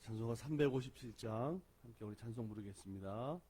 찬송가 357장 함께 우리 찬송 부르겠습니다.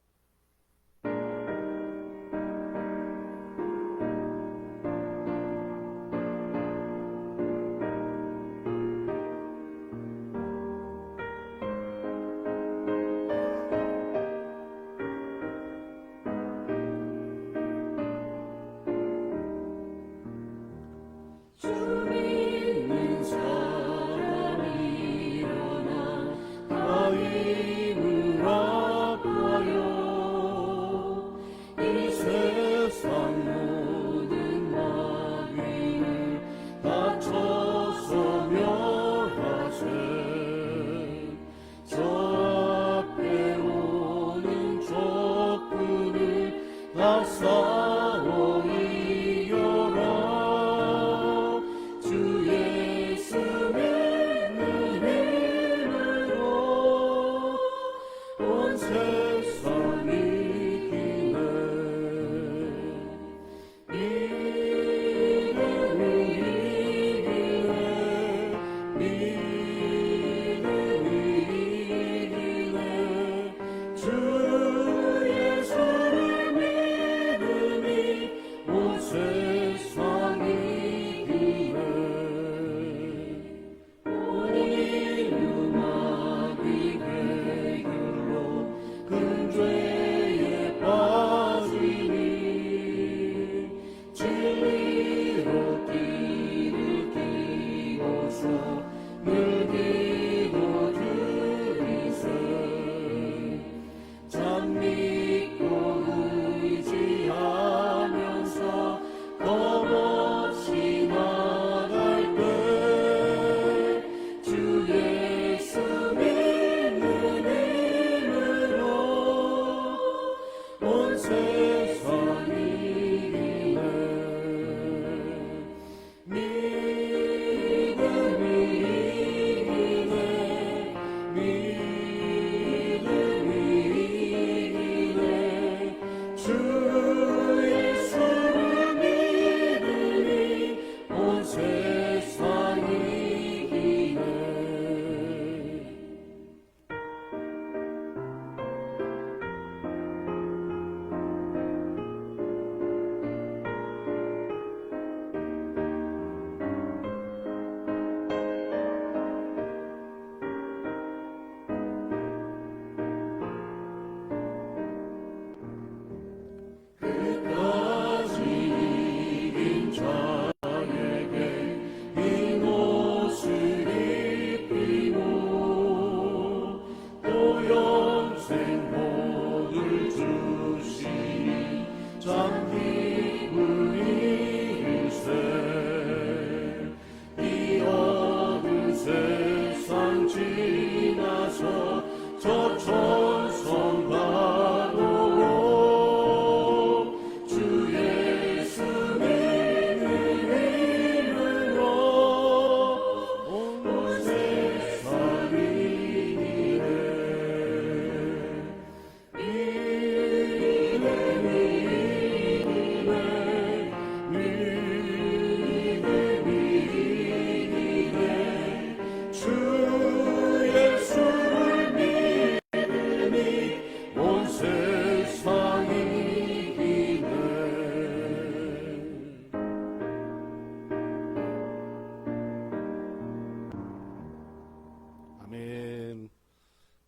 아멘.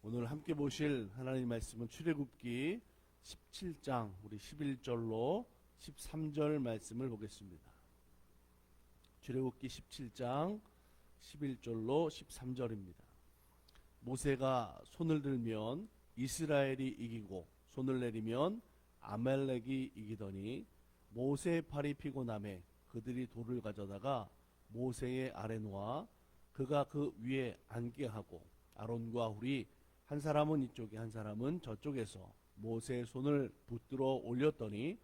오늘 함께 보실 하나님 말씀은 출애굽기 17장 우리 11절로 13절 말씀을 보겠습니다. 출애굽기 17장 11절로 13절입니다. 모세가 손을 들면 이스라엘이 이기고 손을 내리면 아말렉이 이기더니 모세의 팔이 피곤하매 그들이 돌을 가져다가 모세의 아래 놓아 그가 그 위에 앉게 하고 아론과 훌이 한 사람은 이쪽에 한 사람은 저쪽에서 모세의 손을 붙들어 올렸더니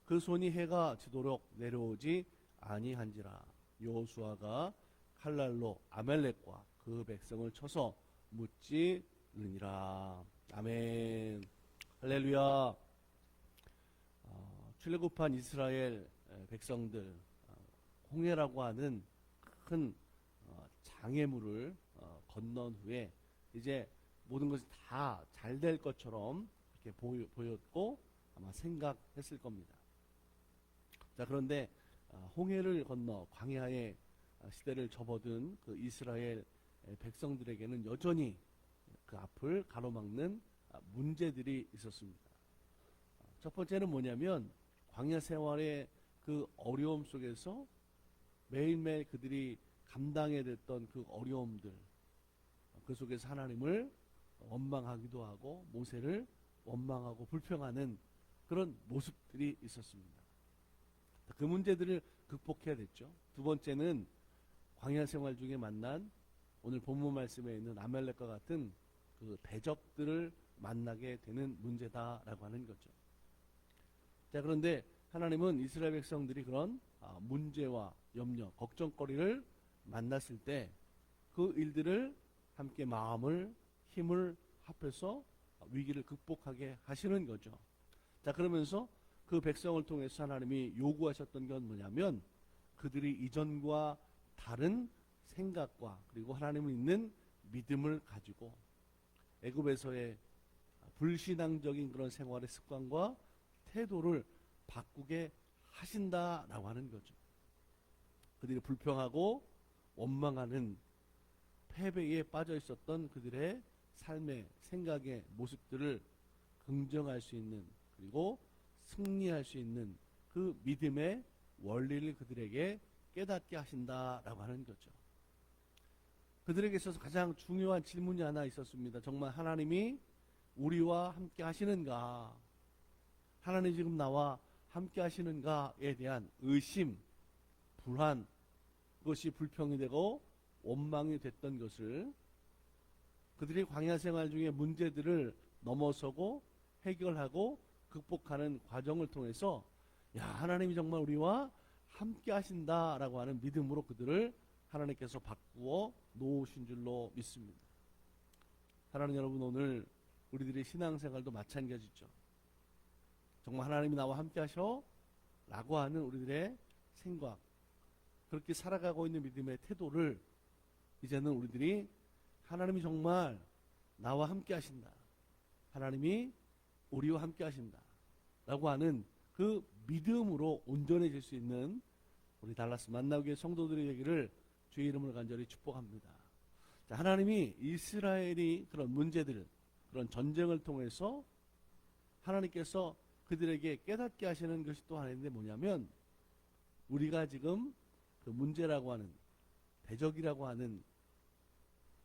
그 손이 해가 지도록 내려오지 아니한지라. 여호수아가 칼날로 아말렉과 그 백성을 쳐서 무찌르니라. 아멘. 할렐루야. 출애굽한 이스라엘 백성들, 홍해라고 하는 큰 장애물을 건넌 후에 이제 모든 것이 다 잘 될 것처럼 이렇게 보였고 아마 생각했을 겁니다. 자, 그런데 홍해를 건너 광야의 시대를 접어든 그 이스라엘 백성들에게는 여전히 그 앞을 가로막는 문제들이 있었습니다. 첫 번째는 뭐냐면 광야 생활의 그 어려움 속에서 매일매일 그들이 감당해야 됐던 그 어려움들, 그 속에서 하나님을 원망하기도 하고 모세를 원망하고 불평하는 그런 모습들이 있었습니다. 그 문제들을 극복해야 됐죠. 두 번째는 광야 생활 중에 만난 오늘 본문 말씀에 있는 아말렉과 같은 그 대적들을 만나게 되는 문제다라고 하는 거죠. 자, 그런데 하나님은 이스라엘 백성들이 그런 문제와 염려, 걱정거리를 만났을 때 그 일들을 함께 마음을 힘을 합해서 위기를 극복하게 하시는 거죠. 자, 그러면서 그 백성을 통해서 하나님이 요구하셨던 건 뭐냐면 그들이 이전과 다른 생각과 그리고 하나님을 믿는 믿음을 가지고 애굽에서의 불신앙적인 그런 생활의 습관과 태도를 바꾸게 하신다라고 하는 거죠. 그들이 불평하고 원망하는 패배에 빠져 있었던 그들의 삶의 생각의 모습들을 긍정할 수 있는 그리고 승리할 수 있는 그 믿음의 원리를 그들에게 깨닫게 하신다라고 하는 거죠. 그들에게 있어서 가장 중요한 질문이 하나 있었습니다. 정말 하나님이 우리와 함께 하시는가? 하나님 지금 나와 함께 하시는가에 대한 의심, 불안, 그것이 불평이 되고 원망이 됐던 것을 그들이 광야 생활 중에 문제들을 넘어서고 해결하고 극복하는 과정을 통해서 하나님이 정말 우리와 함께 하신다라고 하는 믿음으로 그들을 하나님께서 바꾸어 놓으신 줄로 믿습니다. 사랑하는 여러분, 오늘 우리들의 신앙생활도 마찬가지죠. 정말 하나님이 나와 함께 하셔 라고 하는 우리들의 생각, 그렇게 살아가고 있는 믿음의 태도를 이제는 우리들이 하나님이 정말 나와 함께 하신다, 하나님이 우리와 함께 하신다 라고 하는 그 믿음으로 온전해질 수 있는 우리 달라스 만나교회 성도들의 얘기를 주의 이름으로 간절히 축복합니다. 자, 하나님이 이스라엘이 그런 문제들, 그런 전쟁을 통해서 하나님께서 그들에게 깨닫게 하시는 것이 또 하나 있는데 뭐냐면 우리가 지금 그 문제라고 하는 대적이라고 하는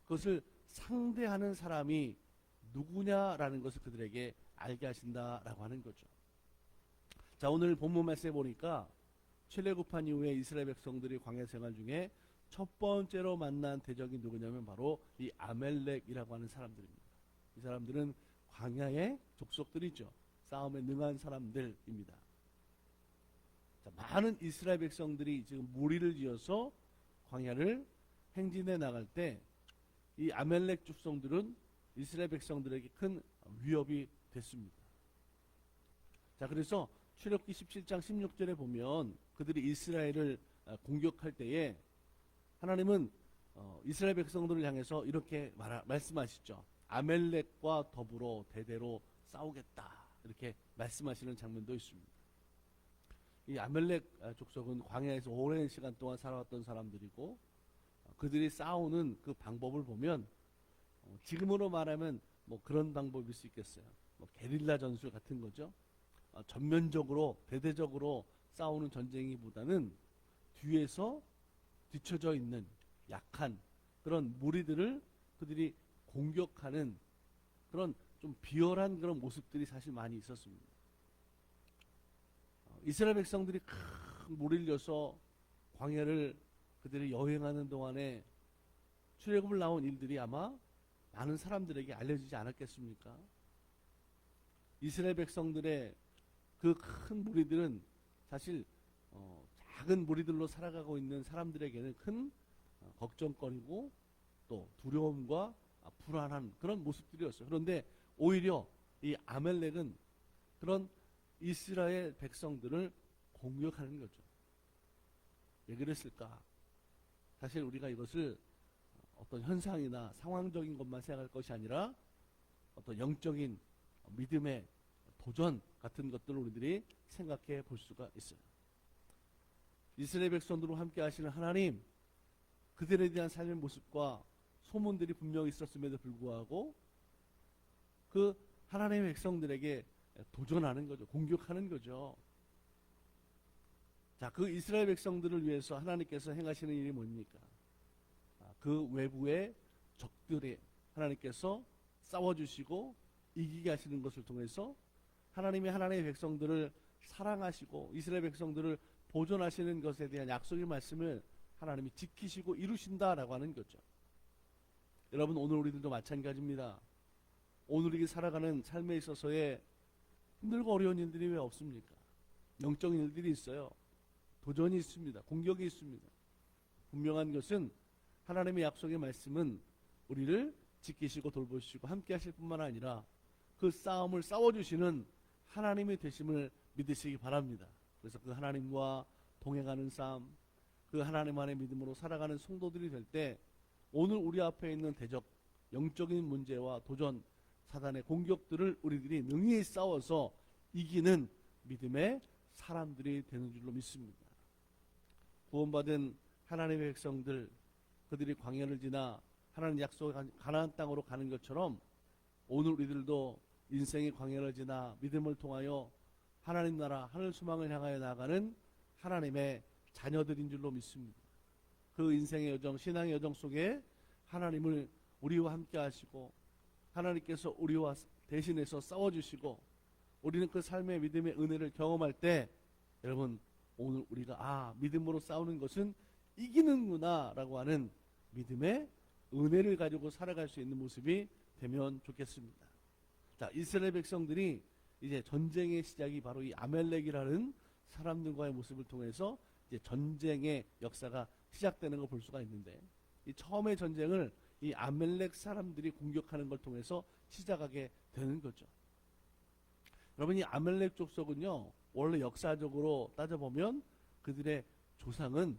그것을 상대하는 사람이 누구냐라는 것을 그들에게 알게 하신다라고 하는 거죠. 자, 오늘 본문 말씀에 보니까 출애굽한 이후에 이스라엘 백성들이 광야 생활 중에 첫 번째로 만난 대적이 누구냐면 바로 이 아멜렉이라고 하는 사람들입니다. 이 사람들은 광야의 족속들이죠. 싸움에 능한 사람들입니다. 자, 많은 이스라엘 백성들이 지금 무리를 지어서 광야를 행진해 나갈 때 이 아멜렉 족속들은 이스라엘 백성들에게 큰 위협이 됐습니다. 자, 그래서 출애굽기 17장 16절에 보면 그들이 이스라엘을 공격할 때에 하나님은 이스라엘 백성들을 향해서 이렇게 말씀하시죠. 아멜렉과 더불어 대대로 싸우겠다, 이렇게 말씀하시는 장면도 있습니다. 이 아멜렉 족속은 광야에서 오랜 시간 동안 살아왔던 사람들이고 그들이 싸우는 그 방법을 보면 지금으로 말하면 뭐 그런 방법일 수 있겠어요. 뭐 게릴라 전술 같은 거죠. 전면적으로 대대적으로 싸우는 전쟁이보다는 뒤에서 뒤쳐져 있는 약한 그런 무리들을 그들이 공격하는 그런 좀 비열한 그런 모습들이 사실 많이 있었습니다. 이스라엘 백성들이 큰 무리를 이어서 광야를 그들이 여행하는 동안에 출애굽을 나온 일들이 아마 많은 사람들에게 알려지지 않았겠습니까? 이스라엘 백성들의 그 큰 무리들은 사실 작은 무리들로 살아가고 있는 사람들에게는 큰 걱정거리고 또 두려움과 불안한 그런 모습들이었어요. 그런데 오히려 이 아멜렉은 그런 이스라엘 백성들을 공격하는 거죠. 왜 그랬을까? 사실 우리가 이것을 어떤 현상이나 상황적인 것만 생각할 것이 아니라 어떤 영적인 믿음의 도전 같은 것들을 우리들이 생각해 볼 수가 있어요. 이스라엘 백성들과 함께 하시는 하나님, 그들에 대한 삶의 모습과 소문들이 분명히 있었음에도 불구하고 그 하나님의 백성들에게 도전하는 거죠. 공격하는 거죠. 자, 그 이스라엘 백성들을 위해서 하나님께서 행하시는 일이 뭡니까? 그 외부의 적들에 하나님께서 싸워주시고 이기게 하시는 것을 통해서 하나님의 백성들을 사랑하시고 이스라엘 백성들을 보존하시는 것에 대한 약속의 말씀을 하나님이 지키시고 이루신다라고 하는 거죠. 여러분, 오늘 우리들도 마찬가지입니다. 오늘 우리 살아가는 삶에 있어서의 힘들고 어려운 일들이 왜 없습니까? 영적인 일들이 있어요. 도전이 있습니다. 공격이 있습니다. 분명한 것은 하나님의 약속의 말씀은 우리를 지키시고 돌보시고 함께 하실 뿐만 아니라 그 싸움을 싸워주시는 하나님이 되심을 믿으시기 바랍니다. 그래서 그 하나님과 동행하는 삶, 그 하나님 안의 믿음으로 살아가는 성도들이 될 때 오늘 우리 앞에 있는 대적, 영적인 문제와 도전, 사단의 공격들을 우리들이 능히 싸워서 이기는 믿음의 사람들이 되는 줄로 믿습니다. 구원받은 하나님의 백성들, 그들이 광야를 지나 하나님 약속의 가나안 땅으로 가는 것처럼 오늘 우리들도 인생의 광야를 지나 믿음을 통하여 하나님 나라 하늘 소망을 향하여 나아가는 하나님의 자녀들인 줄로 믿습니다. 그 인생의 여정, 신앙의 여정 속에 하나님을 우리와 함께 하시고 하나님께서 우리와 대신해서 싸워주시고 우리는 그 삶의 믿음의 은혜를 경험할 때 여러분, 오늘 우리가 믿음으로 싸우는 것은 이기는구나 라고 하는 믿음의 은혜를 가지고 살아갈 수 있는 모습이 되면 좋겠습니다. 자, 이스라엘 백성들이 이제 전쟁의 시작이 바로 이 아멜렉이라는 사람들과의 모습을 통해서 이제 전쟁의 역사가 시작되는 걸 볼 수가 있는데, 이 처음의 전쟁을 이 아멜렉 사람들이 공격하는 걸 통해서 시작하게 되는 거죠. 여러분, 이 아멜렉 족속은요, 원래 역사적으로 따져보면 그들의 조상은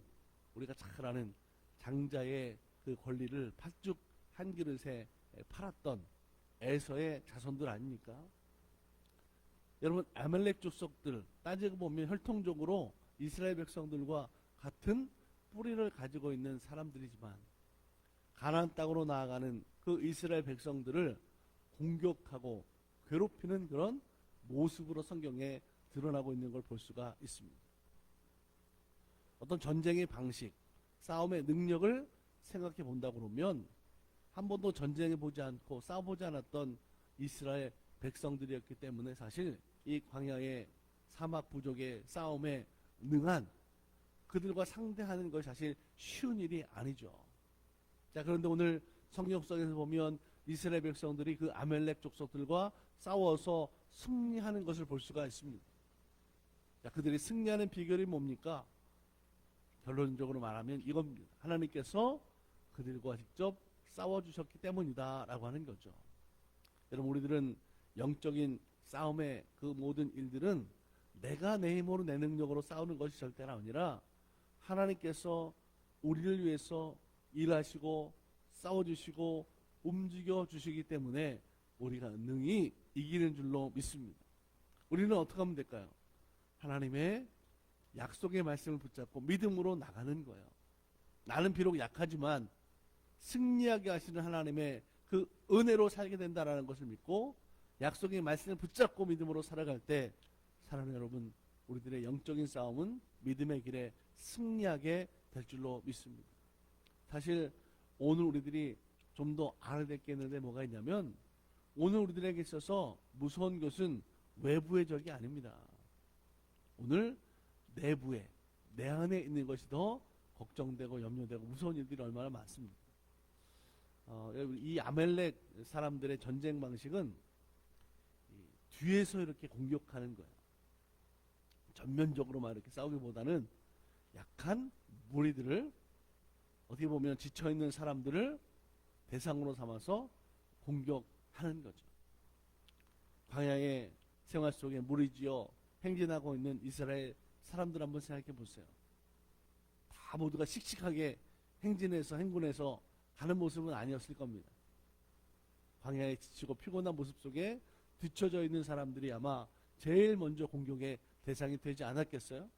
우리가 잘 아는 장자의 그 권리를 팥죽 한 그릇에 팔았던 에서의 자손들 아닙니까? 여러분, 아멜렉 족속들 따지고 보면 혈통적으로 이스라엘 백성들과 같은 뿌리를 가지고 있는 사람들이지만 가나안 땅으로 나아가는 그 이스라엘 백성들을 공격하고 괴롭히는 그런 모습으로 성경에 드러나고 있는 걸 볼 수가 있습니다. 어떤 전쟁의 방식, 싸움의 능력을 생각해 본다고 그러면 한 번도 전쟁해 보지 않고 싸워보지 않았던 이스라엘 백성들이었기 때문에 사실 이 광야의 사막 부족의 싸움에 능한 그들과 상대하는 것이 사실 쉬운 일이 아니죠. 자, 그런데 오늘 성경 속에서 보면 이스라엘 백성들이 그 아멜렉 족속들과 싸워서 승리하는 것을 볼 수가 있습니다. 자, 그들이 승리하는 비결이 뭡니까? 결론적으로 말하면 이겁니다. 하나님께서 그들과 직접 싸워주셨기 때문이다 라고 하는 거죠. 여러분, 우리들은 영적인 싸움의 그 모든 일들은 내가 내 힘으로 내 능력으로 싸우는 것이 절대가 아니라 하나님께서 우리를 위해서 일하시고 싸워주시고 움직여 주시기 때문에 우리가 능히 이기는 줄로 믿습니다. 우리는 어떻게 하면 될까요? 하나님의 약속의 말씀을 붙잡고 믿음으로 나가는 거예요. 나는 비록 약하지만 승리하게 하시는 하나님의 그 은혜로 살게 된다는 것을 믿고 약속의 말씀을 붙잡고 믿음으로 살아갈 때 사랑하는 여러분, 우리들의 영적인 싸움은 믿음의 길에 승리하게 될 줄로 믿습니다. 사실 오늘 우리들이 좀 더 알아야 될 게 있는데 뭐가 있냐면 오늘 우리들에게 있어서 무서운 것은 외부의 적이 아닙니다. 오늘 내부에 내 안에 있는 것이 더 걱정되고 염려되고 무서운 일들이 얼마나 많습니다. 이 아멜렉 사람들의 전쟁 방식은 뒤에서 이렇게 공격하는 거예요. 전면적으로만 이렇게 싸우기보다는 약한 무리들을 어떻게 보면 지쳐있는 사람들을 대상으로 삼아서 공격하는 거죠. 광야의 생활 속에 무리지어 행진하고 있는 이스라엘 사람들 한번 생각해 보세요. 다 모두가 씩씩하게 행진해서 행군해서 가는 모습은 아니었을 겁니다. 광야에 지치고 피곤한 모습 속에 뒤처져 있는 사람들이 아마 제일 먼저 공격의 대상이 되지 않았겠어요?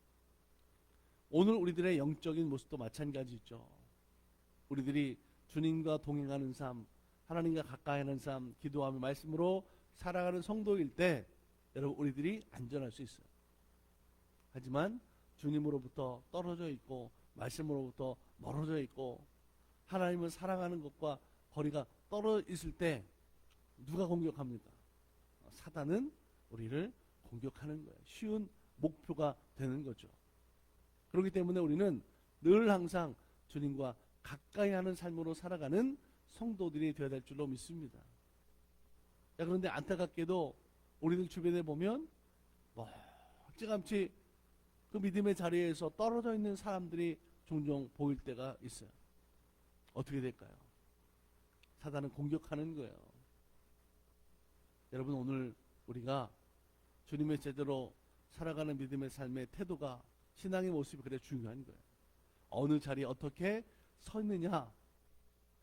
오늘 우리들의 영적인 모습도 마찬가지죠. 우리들이 주님과 동행하는 삶, 하나님과 가까이 하는 삶, 기도하며 말씀으로 살아가는 성도일 때 여러분 우리들이 안전할 수 있어요. 하지만 주님으로부터 떨어져 있고 말씀으로부터 멀어져 있고 하나님을 사랑하는 것과 거리가 떨어져 있을 때 누가 공격합니까? 사단은 우리를 공격하는 거예요. 쉬운 목표가 되는 거죠. 그렇기 때문에 우리는 늘 항상 주님과 가까이 하는 삶으로 살아가는 성도들이 되어야 될 줄로 믿습니다. 자, 그런데 안타깝게도 우리들 주변에 보면 멀찌감치 그 믿음의 자리에서 떨어져 있는 사람들이 종종 보일 때가 있어요. 어떻게 될까요? 사단은 공격하는 거예요. 여러분 오늘 우리가 주님의 제대로 살아가는 믿음의 삶의 태도가 신앙의 모습이 그래 중요한 거예요. 어느 자리에 어떻게 서 있느냐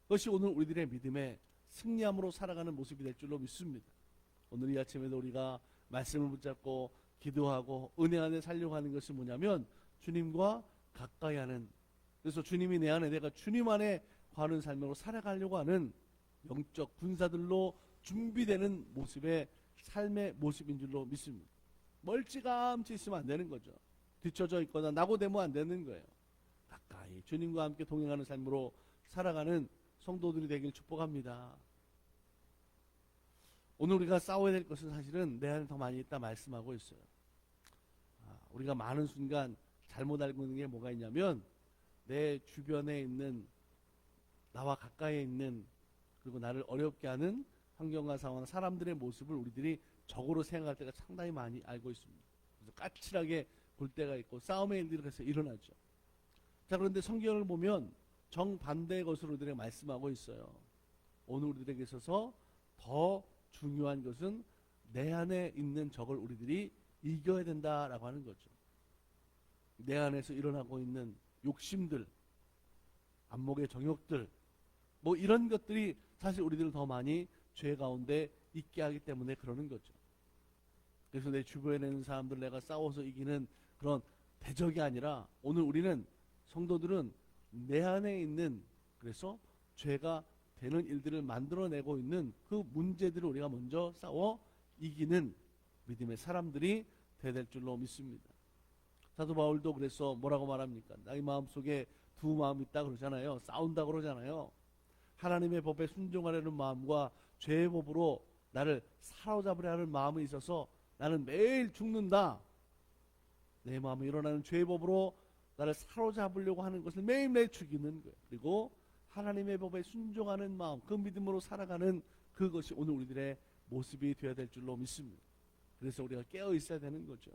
그것이 오늘 우리들의 믿음의 승리함으로 살아가는 모습이 될 줄로 믿습니다. 오늘 이 아침에도 우리가 말씀을 붙잡고 기도하고 은혜 안에 살려고 하는 것이 뭐냐면 주님과 가까이 하는, 그래서 주님이 내 안에 내가 주님 안에 거하는 삶으로 살아가려고 하는 영적 군사들로 준비되는 모습의 삶의 모습인 줄로 믿습니다. 멀찌감치 있으면 안 되는 거죠. 뒤쳐져 있거나 낙오되면 안 되는 거예요. 가까이 주님과 함께 동행하는 삶으로 살아가는 성도들이 되길 축복합니다. 오늘 우리가 싸워야 될 것은 사실은 내 안에 더 많이 있다 말씀하고 있어요. 우리가 많은 순간 잘못 알고 있는 게 뭐가 있냐면 내 주변에 있는 나와 가까이에 있는 그리고 나를 어렵게 하는 환경과 상황, 사람들의 모습을 우리들이 적으로 생각할 때가 상당히 많이 알고 있습니다. 그래서 까칠하게 볼 때가 있고 싸움의 일들이 그래서 일어나죠. 자, 그런데 성경을 보면 정반대의 것으로 우리들에게 말씀하고 있어요. 오늘 우리들에게 있어서 더 중요한 것은 내 안에 있는 적을 우리들이 이겨야 된다라고 하는 거죠. 내 안에서 일어나고 있는 욕심들, 안목의 정욕들, 뭐 이런 것들이 사실 우리들을 더 많이 죄 가운데 있게 하기 때문에 그러는 거죠. 그래서 내 주변에 있는 사람들 내가 싸워서 이기는 그런 대적이 아니라 오늘 우리는 성도들은 내 안에 있는, 그래서 죄가 되는 일들을 만들어내고 있는 그 문제들을 우리가 먼저 싸워 이기는 믿음의 사람들이 되어야 될 줄로 믿습니다. 사도 바울도 그래서 뭐라고 말합니까? 나의 마음속에 두 마음이 있다 그러잖아요. 싸운다 그러잖아요. 하나님의 법에 순종하려는 마음과 죄의 법으로 나를 사로잡으려 하는 마음이 있어서 나는 매일 죽는다. 내 마음에 일어나는 죄의 법으로 나를 사로잡으려고 하는 것을 매일매일 죽이는 거예요. 그리고 하나님의 법에 순종하는 마음, 그 믿음으로 살아가는 그것이 오늘 우리들의 모습이 되어야 될 줄로 믿습니다. 그래서 우리가 깨어 있어야 되는 거죠.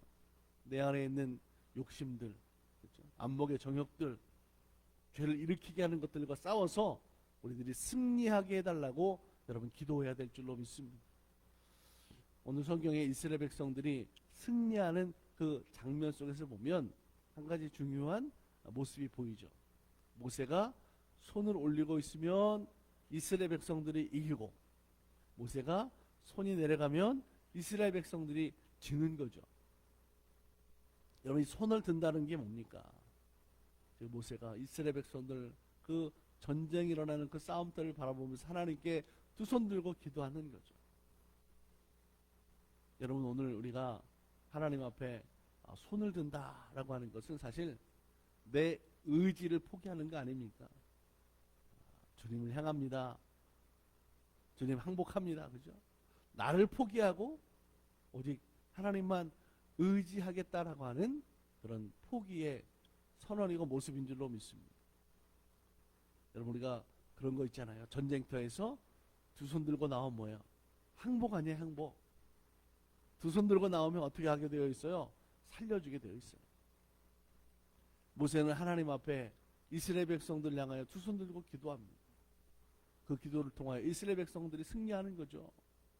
내 안에 있는 욕심들, 그렇죠? 안목의 정욕들, 죄를 일으키게 하는 것들과 싸워서 우리들이 승리하게 해달라고 여러분 기도해야 될 줄로 믿습니다. 오늘 성경에 이스라엘 백성들이 승리하는 그 장면 속에서 보면 한 가지 중요한 모습이 보이죠. 모세가 손을 올리고 있으면 이스라엘 백성들이 이기고, 모세가 손이 내려가면 이스라엘 백성들이 지는 거죠. 여러분, 이 손을 든다는 게 뭡니까? 모세가 이스라엘 백성들 그 전쟁이 일어나는 그 싸움터를 바라보면서 하나님께 두 손 들고 기도하는 거죠. 여러분, 오늘 우리가 하나님 앞에 손을 든다라고 하는 것은 사실 내 의지를 포기하는 거 아닙니까? 주님을 향합니다. 주님 항복합니다. 그죠? 나를 포기하고 오직 하나님만 의지하겠다라고 하는 그런 포기의 선언이고 모습인 줄로 믿습니다. 여러분, 우리가 그런 거 있잖아요. 전쟁터에서 두 손 들고 나오면 뭐예요? 항복 아니에요, 항복. 두 손 들고 나오면 어떻게 하게 되어 있어요? 살려주게 되어 있어요. 모세는 하나님 앞에 이스라엘 백성들 향하여 두 손 들고 기도합니다. 그 기도를 통하여 이스라엘 백성들이 승리하는 거죠.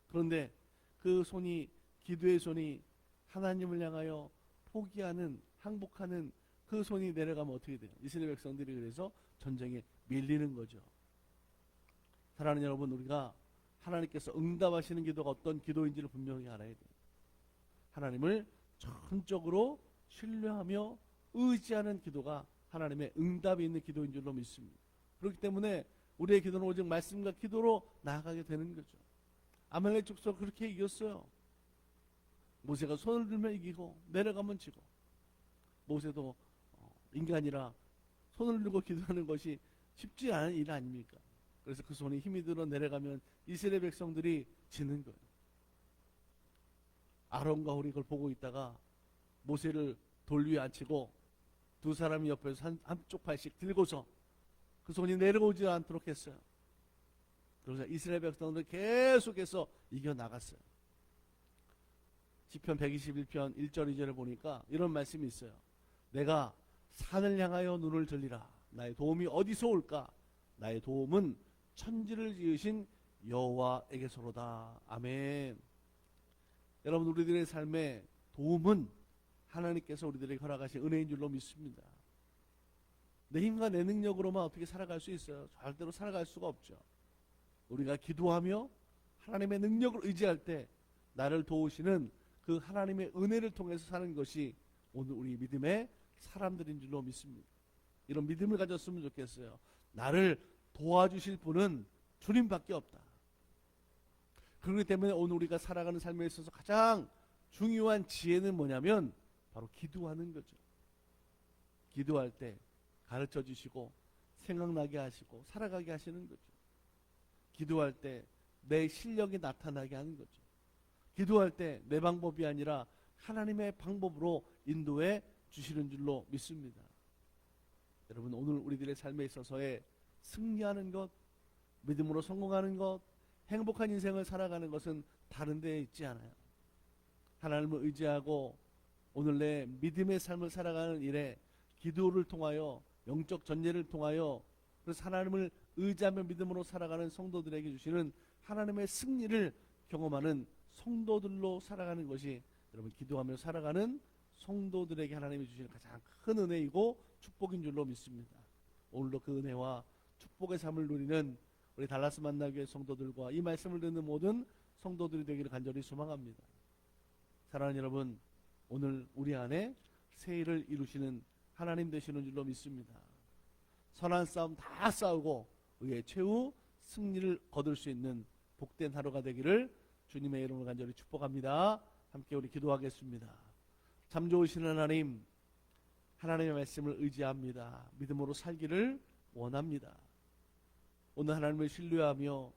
그런데 그 손이, 기도의 손이 하나님을 향하여 포기하는, 항복하는 그 손이 내려가면 어떻게 돼요? 이스라엘 백성들이 그래서 전쟁에 밀리는 거죠. 사랑하는 여러분, 우리가 하나님께서 응답하시는 기도가 어떤 기도인지를 분명히 알아야 돼요. 하나님을 전적으로 신뢰하며 의지하는 기도가 하나님의 응답이 있는 기도인 줄로 믿습니다. 그렇기 때문에 우리의 기도는 오직 말씀과 기도로 나아가게 되는 거죠. 아말렉 족속을 그렇게 이겼어요. 모세가 손을 들면 이기고 내려가면 지고, 모세도 인간이라 손을 들고 기도하는 것이 쉽지 않은 일 아닙니까? 그래서 그 손이 힘이 들어 내려가면 이스라엘 백성들이 지는 거예요. 아론과 홀이 그걸 보고 있다가 모세를 돌 위에 앉히고 두 사람이 옆에서 한쪽 팔씩 들고서 그 손이 내려오지 않도록 했어요. 그래서 이스라엘 백성들 계속해서 이겨나갔어요. 시편 121편 1절 2절을 보니까 이런 말씀이 있어요. 내가 산을 향하여 눈을 들리라. 나의 도움이 어디서 올까? 나의 도움은 천지를 지으신 여호와에게서로다. 아멘. 여러분, 우리들의 삶의 도움은 하나님께서 우리들에게 허락하신 은혜인 줄로 믿습니다. 내 힘과 내 능력으로만 어떻게 살아갈 수 있어요? 절대로 살아갈 수가 없죠. 우리가 기도하며 하나님의 능력을 의지할 때 나를 도우시는 그 하나님의 은혜를 통해서 사는 것이 오늘 우리 믿음의 사람들인 줄로 믿습니다. 이런 믿음을 가졌으면 좋겠어요. 나를 도와주실 분은 주님밖에 없다. 그렇기 때문에 오늘 우리가 살아가는 삶에 있어서 가장 중요한 지혜는 뭐냐면 바로 기도하는 거죠. 기도할 때 가르쳐 주시고 생각나게 하시고 살아가게 하시는 거죠. 기도할 때 내 실력이 나타나게 하는 거죠. 기도할 때 내 방법이 아니라 하나님의 방법으로 인도해 주시는 줄로 믿습니다. 여러분, 오늘 우리들의 삶에 있어서의 승리하는 것, 믿음으로 성공하는 것, 행복한 인생을 살아가는 것은 다른 데에 있지 않아요. 하나님을 의지하고 오늘 내 믿음의 삶을 살아가는 일에 기도를 통하여, 영적 전례를 통하여, 그래서 하나님을 의지하며 믿음으로 살아가는 성도들에게 주시는 하나님의 승리를 경험하는 성도들로 살아가는 것이 여러분, 기도하며 살아가는 성도들에게 하나님이 주시는 가장 큰 은혜이고 축복인 줄로 믿습니다. 오늘도 그 은혜와 축복의 삶을 누리는 우리 달라스 만나교회 성도들과 이 말씀을 듣는 모든 성도들이 되기를 간절히 소망합니다. 사랑하는 여러분, 오늘 우리 안에 새 일을 이루시는 하나님 되시는 줄로 믿습니다. 선한 싸움 다 싸우고 의의 최후 승리를 거둘 수 있는 복된 하루가 되기를 주님의 이름으로 간절히 축복합니다. 함께 우리 기도하겠습니다. 참 좋으신 하나님, 하나님의 말씀을 의지합니다. 믿음으로 살기를 원합니다. 오늘 하나님을 신뢰하며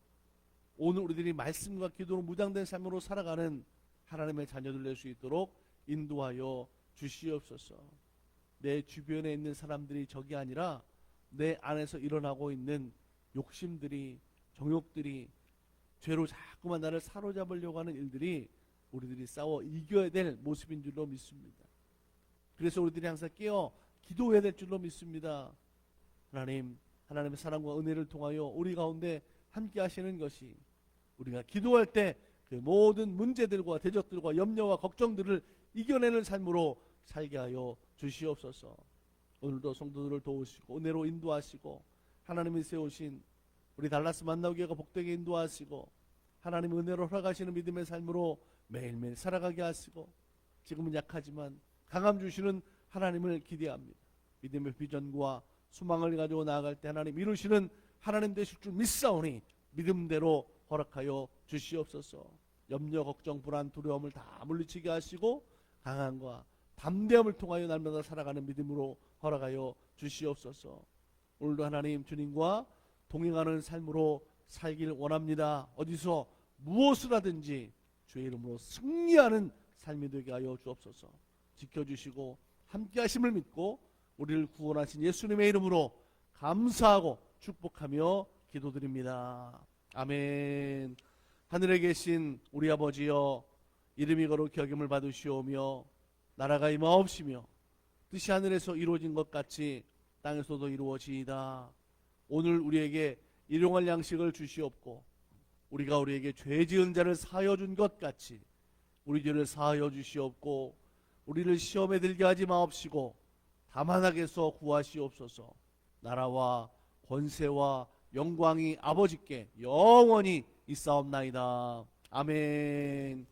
오늘 우리들이 말씀과 기도로 무장된 삶으로 살아가는 하나님의 자녀들 될 수 있도록 인도하여 주시옵소서. 내 주변에 있는 사람들이 적이 아니라 내 안에서 일어나고 있는 욕심들이, 정욕들이, 죄로 자꾸만 나를 사로잡으려고 하는 일들이 우리들이 싸워 이겨야 될 모습인 줄로 믿습니다. 그래서 우리들이 항상 깨어 기도해야 될 줄로 믿습니다. 하나님, 하나님의 사랑과 은혜를 통하여 우리 가운데 함께 하시는 것이 우리가 기도할 때 그 모든 문제들과 대적들과 염려와 걱정들을 이겨내는 삶으로 살게 하여 주시옵소서. 오늘도 성도들을 도우시고 은혜로 인도하시고 하나님이 세우신 우리 달라스 만나교회가 복되게 인도하시고 하나님 은혜로 허락하시는 믿음의 삶으로 매일매일 살아가게 하시고 지금은 약하지만 강함 주시는 하나님을 기대합니다. 믿음의 비전과 소망을 가지고 나아갈 때 하나님 이루시는 하나님 되실 줄 믿사오니 믿음대로 허락하여 주시옵소서. 염려, 걱정, 불안, 두려움을 다 물리치게 하시고 강함과 담대함을 통하여 날마다 살아가는 믿음으로 허락하여 주시옵소서. 오늘도 하나님 주님과 동행하는 삶으로 살길 원합니다. 어디서 무엇을 하든지 주의 이름으로 승리하는 삶이 되게 하여 주옵소서. 지켜주시고 함께 하심을 믿고 우리를 구원하신 예수님의 이름으로 감사하고 축복하며 기도드립니다. 아멘. 하늘에 계신 우리 아버지여, 이름이 거룩히 여김을 받으시오며 나라가 임하옵시며 뜻이 하늘에서 이루어진 것 같이 땅에서도 이루어지이다. 오늘 우리에게 일용할 양식을 주시옵고 우리가 우리에게 죄 지은 자를 사하여 준 것 같이 우리 죄를 사하여 주시옵고 우리를 시험에 들게 하지 마옵시고 다만 악에서 구하시옵소서. 나라와 권세와 영광이 아버지께 영원히 있사옵나이다. 아멘.